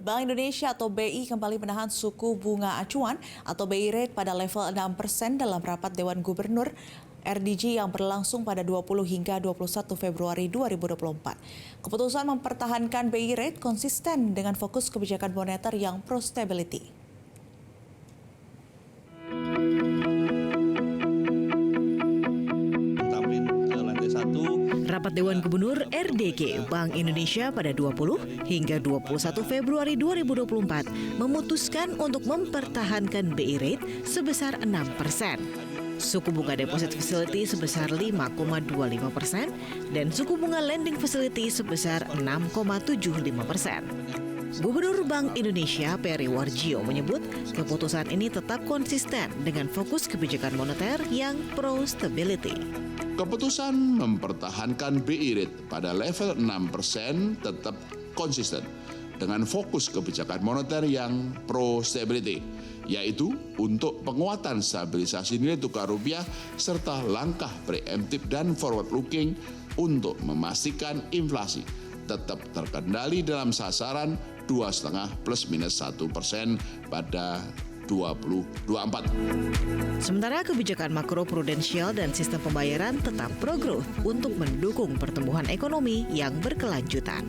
Bank Indonesia atau BI kembali menahan suku bunga acuan atau BI rate pada level 6% dalam rapat Dewan Gubernur RDG yang berlangsung pada 20 hingga 21 Februari 2024. Keputusan mempertahankan BI rate konsisten dengan fokus kebijakan moneter yang pro-stability. Rapat Dewan Gubernur RDG Bank Indonesia pada 20 hingga 21 Februari 2024 memutuskan untuk mempertahankan BI rate sebesar 6%. Suku bunga deposit facility sebesar 5,25% dan suku bunga lending facility sebesar 6,75%. Gubernur Bank Indonesia Peri Warjio menyebut keputusan ini tetap konsisten dengan fokus kebijakan moneter yang pro-stability. Keputusan mempertahankan BI rate pada level 6% tetap konsisten dengan fokus kebijakan moneter yang pro-stability, yaitu untuk penguatan stabilisasi nilai tukar rupiah serta langkah preemptif dan forward-looking untuk memastikan inflasi tetap terkendali dalam sasaran 2,5 plus minus 1% pada 2024. Sementara kebijakan makro prudensial dan sistem pembayaran tetap pro-growth untuk mendukung pertumbuhan ekonomi yang berkelanjutan.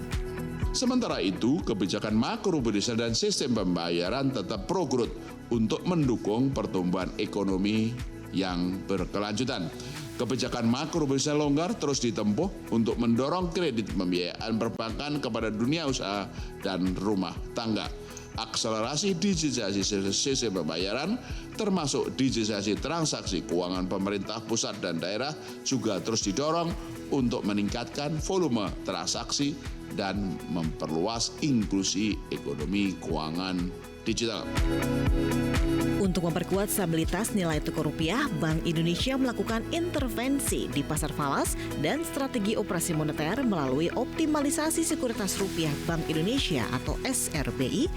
Sementara itu, kebijakan makro prudensial dan sistem pembayaran tetap pro-growth untuk mendukung pertumbuhan ekonomi yang berkelanjutan. Kebijakan makro prudensial longgar terus ditempuh untuk mendorong kredit pembiayaan perbankan kepada dunia usaha dan rumah tangga. Akselerasi digitalisasi sistem pembayaran termasuk digitalisasi transaksi keuangan pemerintah pusat dan daerah juga terus didorong untuk meningkatkan volume transaksi dan memperluas inklusi ekonomi keuangan digital. Untuk memperkuat stabilitas nilai tukar rupiah, Bank Indonesia melakukan intervensi di pasar falas dan strategi operasi moneter melalui optimalisasi sekuritas rupiah Bank Indonesia atau SRBI,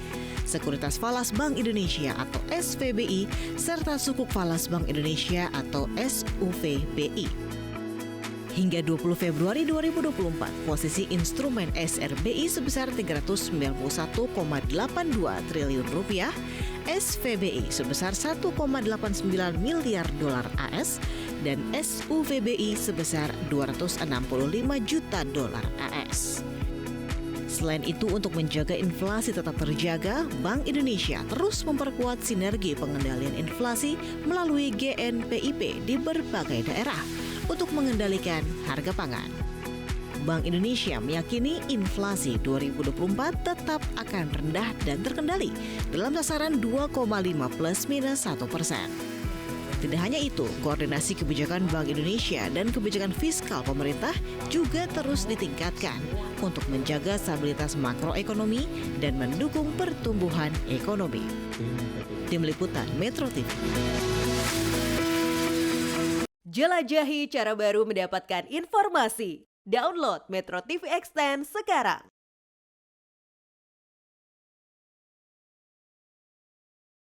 sekuritas falas Bank Indonesia atau SVBI, serta sukuk falas Bank Indonesia atau SUVBI. Hingga 20 Februari 2024, posisi instrumen SRBI sebesar 391,82 triliun rupiah, SVBI sebesar 1,89 miliar dolar AS, dan SUVBI sebesar 265 juta dolar AS. Selain itu, untuk menjaga inflasi tetap terjaga, Bank Indonesia terus memperkuat sinergi pengendalian inflasi melalui GNPIP di berbagai daerah untuk mengendalikan harga pangan. Bank Indonesia meyakini inflasi 2024 tetap akan rendah dan terkendali dalam sasaran 2,5 plus minus 1%. Tidak hanya itu, koordinasi kebijakan Bank Indonesia dan kebijakan fiskal pemerintah juga terus ditingkatkan untuk menjaga stabilitas makroekonomi dan mendukung pertumbuhan ekonomi. Tim Liputan Metro TV. Jelajahi cara baru mendapatkan informasi. Download Metro TV Extend sekarang.